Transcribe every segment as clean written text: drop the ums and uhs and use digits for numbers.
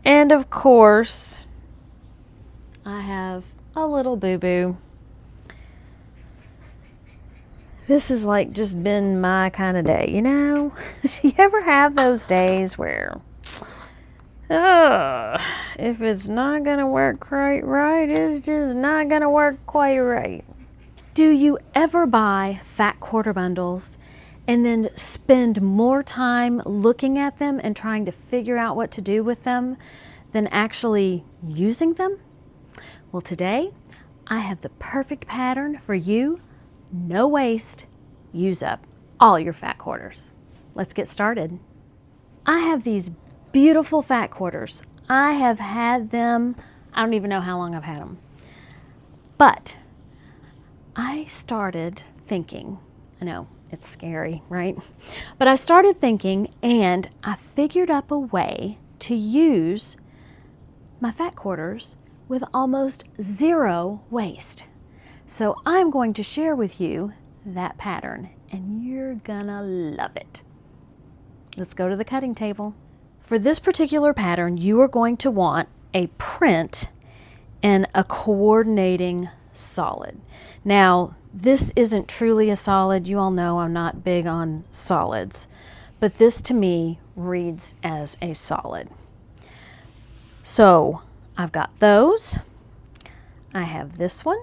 And of course, I have a little boo-boo. This has like just been my kind of day, you know? You ever have those days where, if it's not gonna work quite right, it's just not gonna work quite right. Do you ever buy fat quarter bundles and then spend more time looking at them and trying to figure out what to do with them than actually using them? Well, today I have the perfect pattern for you. No waste, use up all your fat quarters. Let's get started. I have these beautiful fat quarters. I have had them, I don't even know how long I've had them. But I started thinking, I know it's scary, right? But I started thinking and I figured up a way to use my fat quarters with almost zero waste. So I'm going to share with you that pattern and you're gonna love it. Let's go to the cutting table. For this particular pattern, you are going to want a print and a coordinating solid. Now, this isn't truly a solid. You all know I'm not big on solids, but this to me reads as a solid. So I've got those. I have this one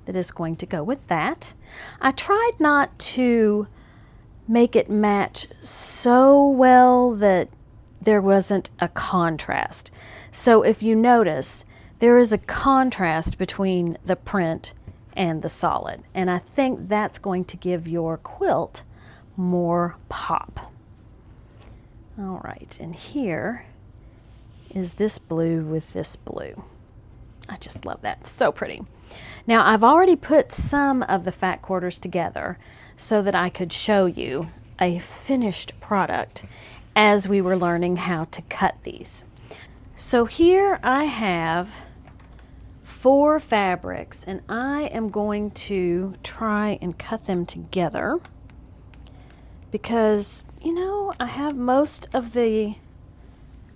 that is going to go with that. I tried not to make it match so well that there wasn't a contrast. So if you notice, there is a contrast between the print and the solid. And I think that's going to give your quilt more pop. All right, and here is this blue with this blue. I just love that, so pretty. Now I've already put some of the fat quarters together so that I could show you a finished product as we were learning how to cut these. So here I have 4 fabrics and I am going to try and cut them together because, you know, I have most of the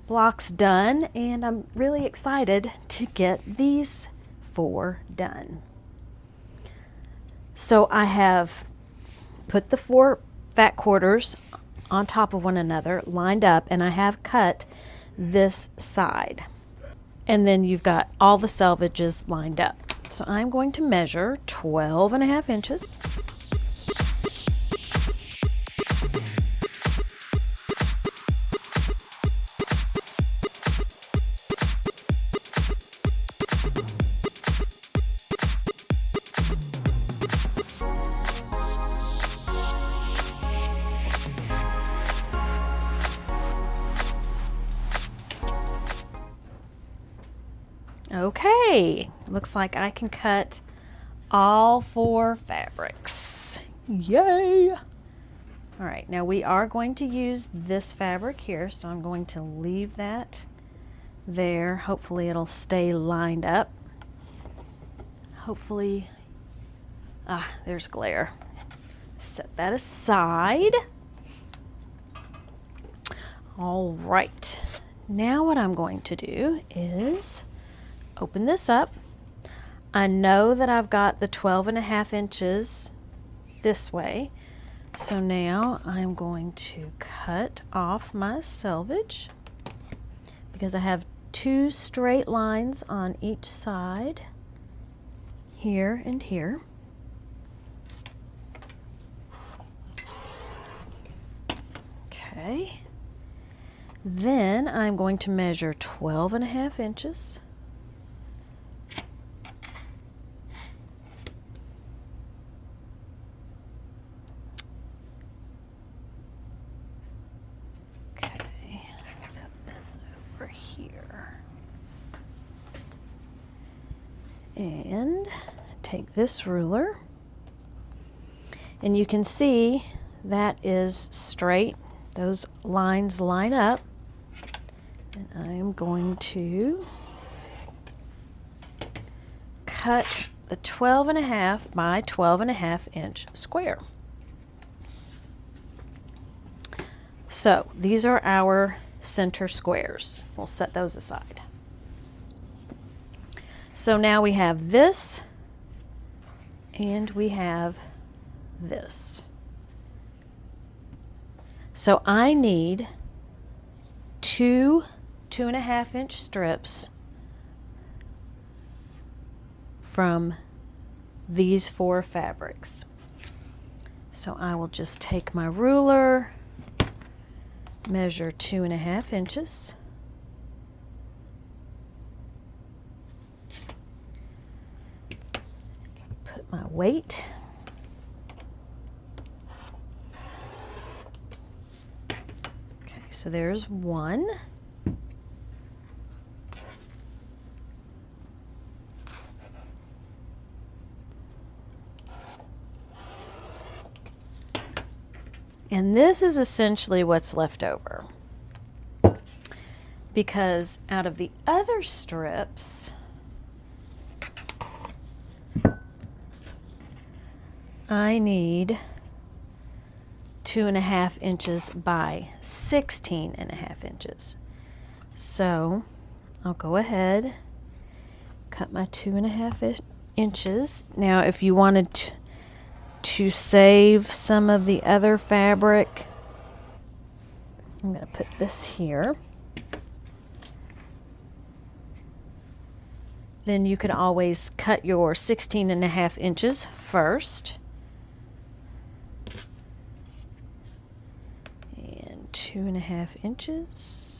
blocks done and I'm really excited to get these 4 done. So I have put the 4 fat quarters on top of one another, lined up, and I have cut this side. And then you've got all the selvages lined up. So I'm going to measure 12.5 inches. Okay, looks like I can cut all 4 fabrics. Yay! All right, now we are going to use this fabric here, so I'm going to leave that there. Hopefully it'll stay lined up. Hopefully, there's glare. Set that aside. All right, now what I'm going to do is open this up. I know that I've got the 12.5 inches this way. So now I'm going to cut off my selvage because I have 2 straight lines on each side, here and here. Okay. Then I'm going to measure 12.5 inches. And take this ruler, and you can see that is straight. Those lines line up, and I am going to cut the 12.5 by 12.5 inch square. So these are our center squares. We'll set those aside. So now we have this and we have this. So I need two 2.5 inch strips from these 4 fabrics. So I will just take my ruler, measure 2.5 inches. Put my weight. Okay, so there's 1. And this is essentially what's left over, because out of the other strips, I need 2.5 inches by 16.5 inches. So I'll go ahead, cut my 2.5 inches. Now, if you wanted to save some of the other fabric, I'm going to put this here. Then you could always cut your 16.5 inches first. And 2.5 inches.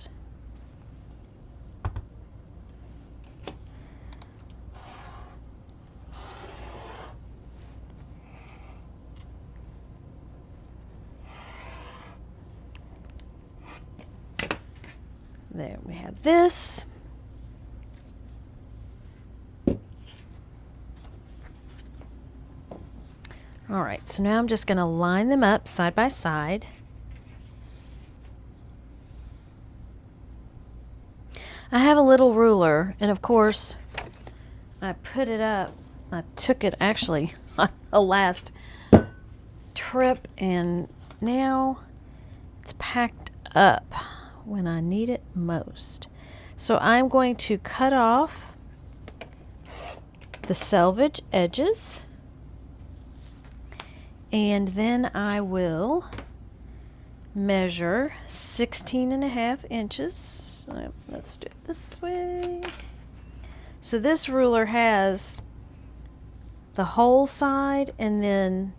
There we have this. All right, so now I'm just going to line them up side by side. I have a little ruler, and of course, I put it up. I took it actually on the last trip, and now it's packed up when I need it most. So I'm going to cut off the selvage edges, and then I will measure 16.5 inches. Let's do it this way. So this ruler has the whole side and then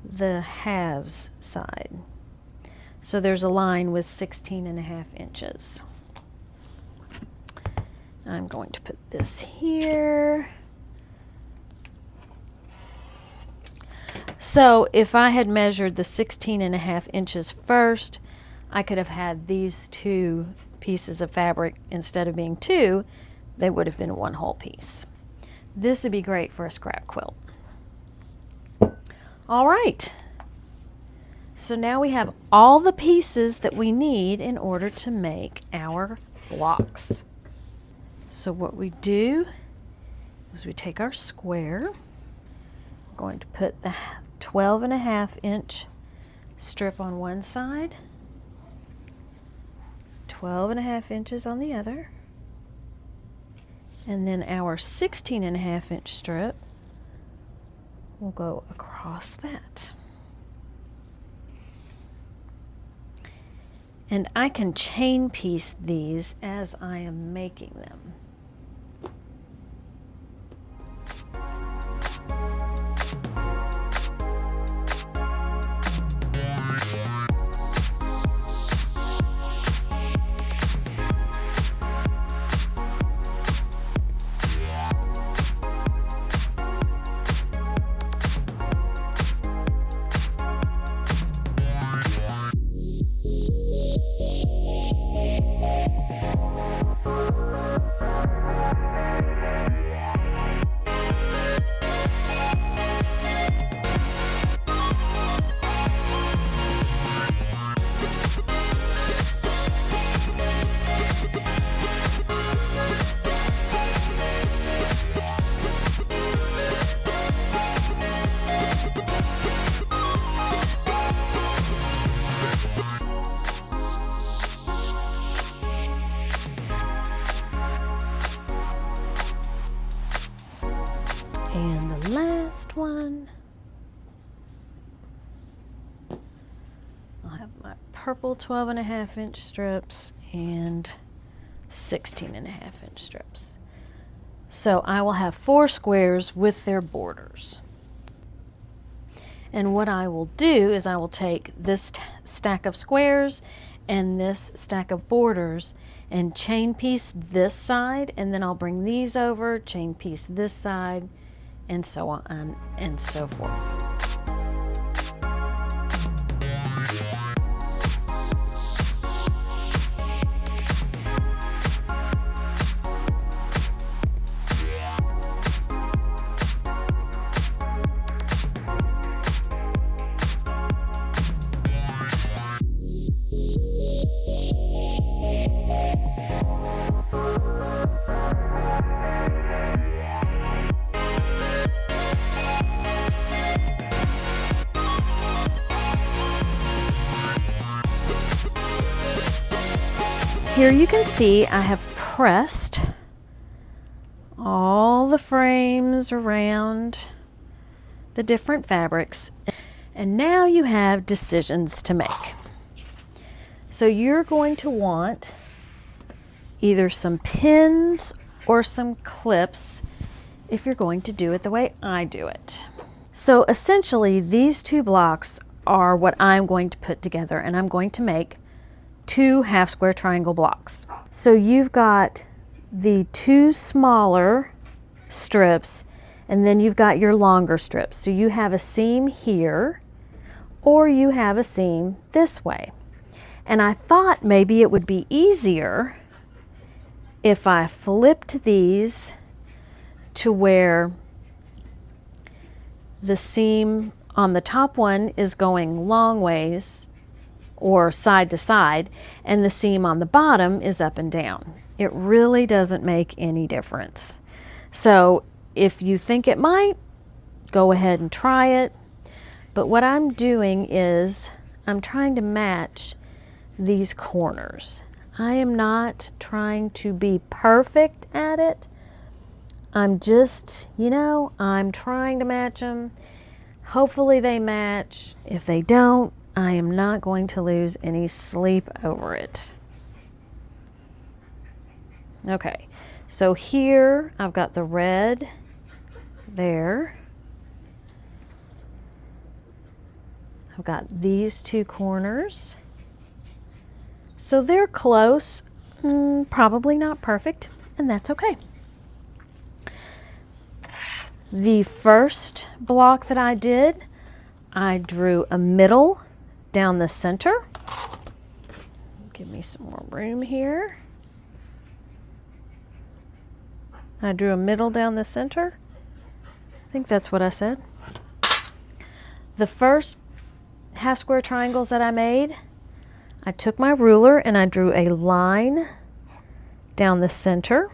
the halves side. So there's a line with 16.5 inches. I'm going to put this here. So if I had measured the 16.5 inches first, I could have had these 2 pieces of fabric. Instead of being 2, they would have been 1 whole piece. This would be great for a scrap quilt. All right. So now we have all the pieces that we need in order to make our blocks. So what we do is we take our square. We're going to put the 12.5 inch strip on one side, 12.5 inches on the other, and then our 16.5 inch strip will go across that. And I can chain piece these as I am making them. And the last one, I'll have my purple 12.5-inch strips and 16.5-inch strips. So I will have 4 squares with their borders. And what I will do is I will take this stack of squares and this stack of borders and chain piece this side, and then I'll bring these over, chain piece this side, and so on and so forth. Here you can see I have pressed all the frames around the different fabrics, and now you have decisions to make. So you're going to want either some pins or some clips if you're going to do it the way I do it. So essentially these 2 blocks are what I'm going to put together, and I'm going to make 2 half square triangle blocks. So you've got the 2 smaller strips, and then you've got your longer strips. So you have a seam here, or you have a seam this way. And I thought maybe it would be easier if I flipped these to where the seam on the top one is going long ways or side to side, and the seam on the bottom is up and down. It really doesn't make any difference. So if you think it might, go ahead and try it. But what I'm doing is I'm trying to match these corners. I am not trying to be perfect at it. I'm just, I'm trying to match them. Hopefully they match. If they don't, I am not going to lose any sleep over it. Okay, so here I've got the red there. I've got these 2 corners. So they're close, probably not perfect, and that's okay. The first block that I did, I drew a middle down the center. Give me some more room here. I drew a middle down the center. I think that's what I said. The first half square triangles that I made, I took my ruler and I drew a line down the center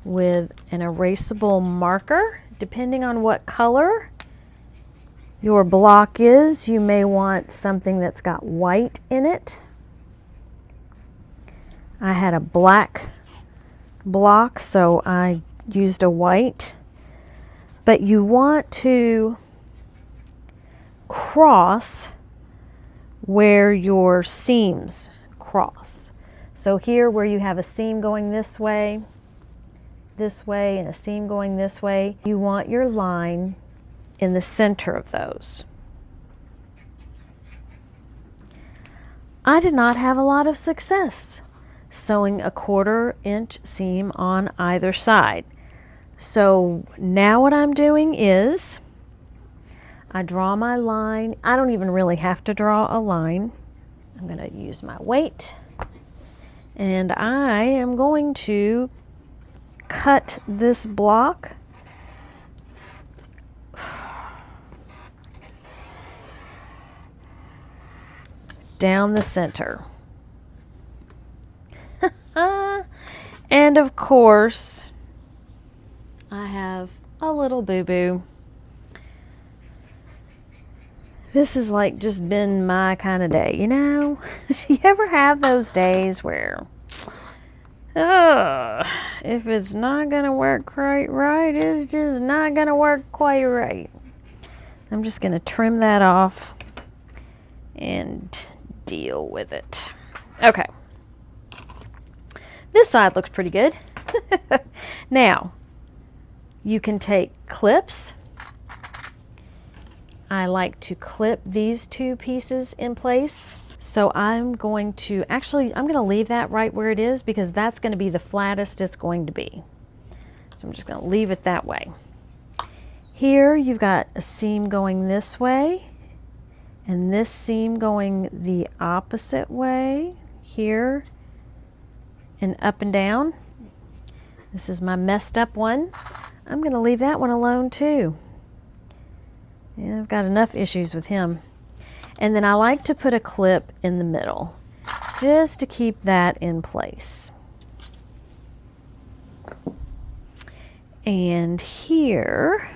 with an erasable marker. Depending on what color your block is, you may want something that's got white in it. I had a black block, so I used a white. But you want to cross where your seams cross. So here where you have a seam going this way, and a seam going this way, you want your line in the center of those. I did not have a lot of success sewing a 1/4 inch seam on either side. So now what I'm doing is I draw my line. I don't even really have to draw a line. I'm going to use my weight, and I am going to cut this block down the center. And of course, I have a little boo-boo. This has like just been my kind of day, You ever have those days where if it's not gonna work quite right, it's just not gonna work quite right. I'm just gonna trim that off and deal with it. Okay. This side looks pretty good. Now, you can take clips. I like to clip these two pieces in place. So I'm going to leave that right where it is because that's going to be the flattest it's going to be. So I'm just going to leave it that way. Here you've got a seam going this way and this seam going the opposite way, here and up and down. This is my messed up one. I'm going to leave that one alone too. Yeah, I've got enough issues with him. And then I like to put a clip in the middle just to keep that in place. And here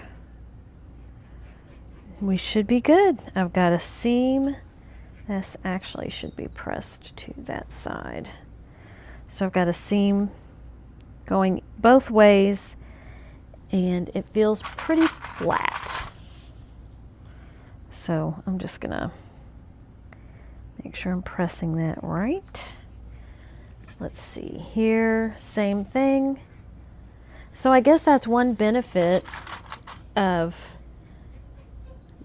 we should be good. I've got a seam. This actually should be pressed to that side. So I've got a seam going both ways and it feels pretty flat. So I'm just gonna make sure I'm pressing that right. Let's see here, same thing. So I guess that's one benefit of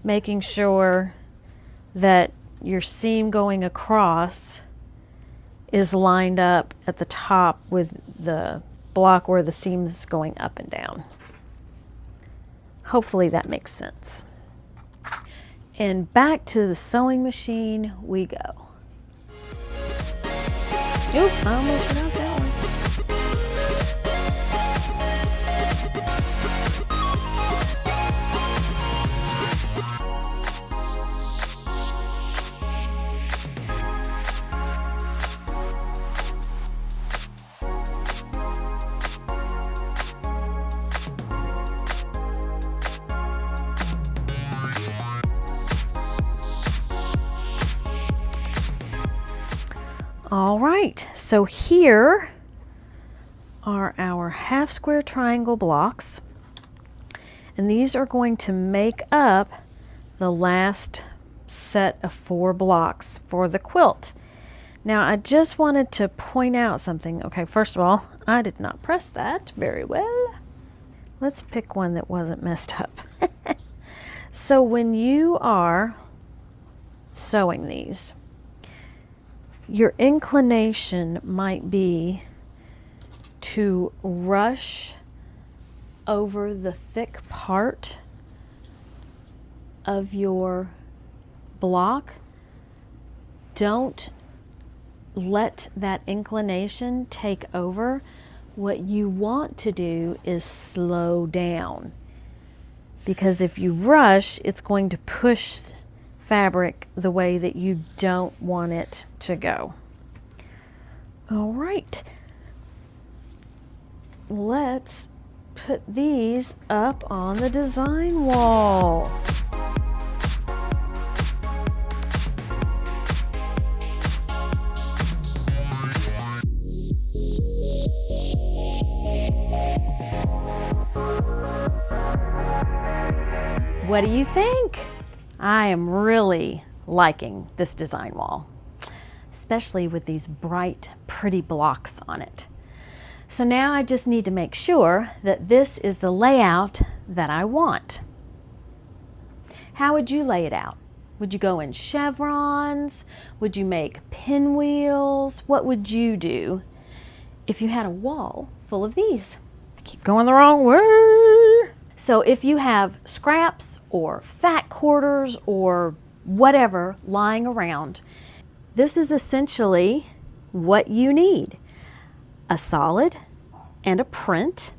making sure that your seam going across is lined up at the top with the block where the seam is going up and down. Hopefully that makes sense. And back to the sewing machine we go. Oop, I almost forgot that one. All right, so here are our half square triangle blocks, and these are going to make up the last set of 4 blocks for the quilt. Now I just wanted to point out something. Okay, first of all, I did not press that very well. Let's pick one that wasn't messed up. So when you are sewing these, your inclination might be to rush over the thick part of your block. Don't let that inclination take over. What you want to do is slow down, because if you rush, it's going to push fabric the way that you don't want it to go. All right, let's put these up on the design wall. What do you think? I am really liking this design wall, especially with these bright, pretty blocks on it. So now I just need to make sure that this is the layout that I want. How would you lay it out? Would you go in chevrons? Would you make pinwheels? What would you do if you had a wall full of these? I keep going the wrong way. So if you have scraps or fat quarters or whatever lying around, this is essentially what you need. A solid and a print.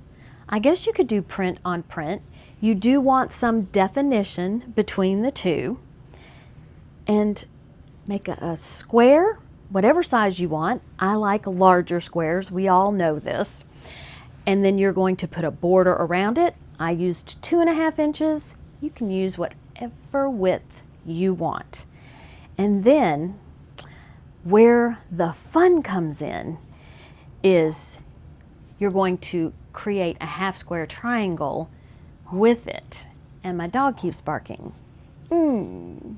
I guess you could do print on print. You do want some definition between the two. And make a square, whatever size you want. I like larger squares, we all know this. And then you're going to put a border around it. I used 2.5 inches. You can use whatever width you want. And then where the fun comes in is you're going to create a half square triangle with it. And my dog keeps barking.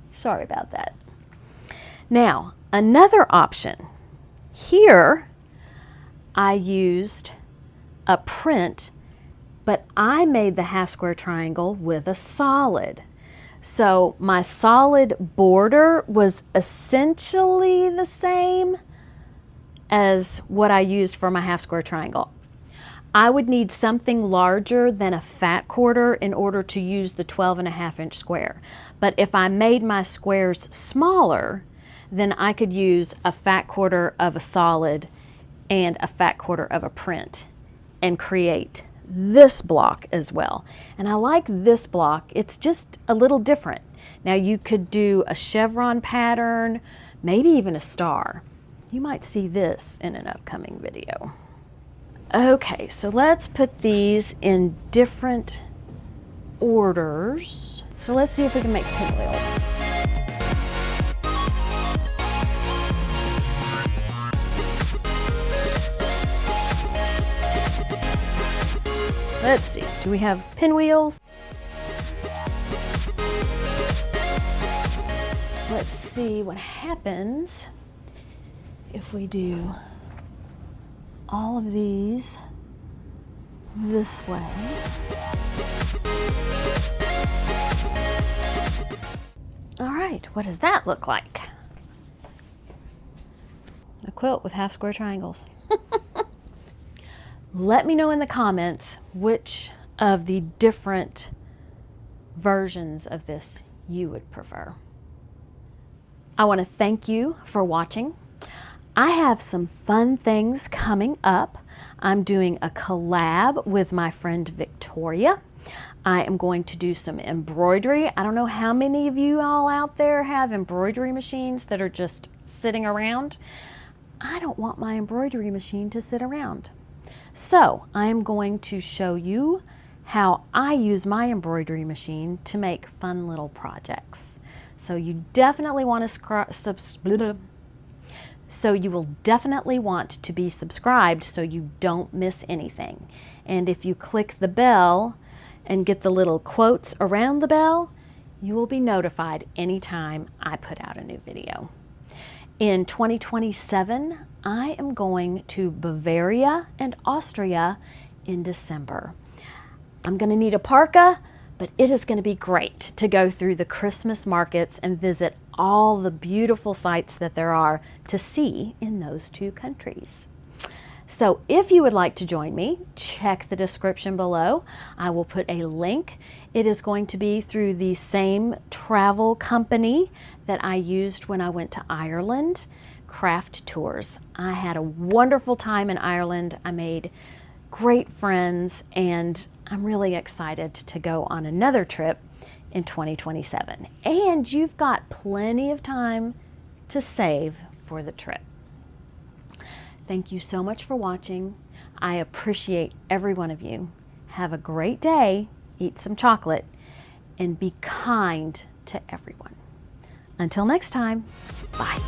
Sorry about that. Now, another option. Here, I used a print, but I made the half square triangle with a solid. So my solid border was essentially the same as what I used for my half square triangle. I would need something larger than a fat quarter in order to use the 12.5-inch square. But if I made my squares smaller, then I could use a fat quarter of a solid and a fat quarter of a print and create this block as well. And I like this block. It's just a little different. Now you could do a chevron pattern, maybe even a star. You might see this in an upcoming video. Okay, so let's put these in different orders. So let's see if we can make pinwheels. Let's see, do we have pinwheels? Let's see what happens if we do all of these this way. All right, what does that look like? A quilt with half square triangles. Let me know in the comments which of the different versions of this you would prefer. I want to thank you for watching. I have some fun things coming up. I'm doing a collab with my friend Victoria. I am going to do some embroidery. I don't know how many of you all out there have embroidery machines that are just sitting around. I don't want my embroidery machine to sit around. So I am going to show you how I use my embroidery machine to make fun little projects. So you definitely want to you will definitely want to be subscribed so you don't miss anything. And if you click the bell and get the little quotes around the bell, you will be notified anytime I put out a new video. In 2027, I am going to Bavaria and Austria in December. I'm going to need a parka, but it is going to be great to go through the Christmas markets and visit all the beautiful sights that there are to see in those two countries. So if you would like to join me, check the description below. I will put a link. It is going to be through the same travel company that I used when I went to Ireland, Craft Tours. I had a wonderful time in Ireland. I made great friends, and I'm really excited to go on another trip in 2027. And you've got plenty of time to save for the trip. Thank you so much for watching. I appreciate every one of you. Have a great day, eat some chocolate, and be kind to everyone. Until next time, bye.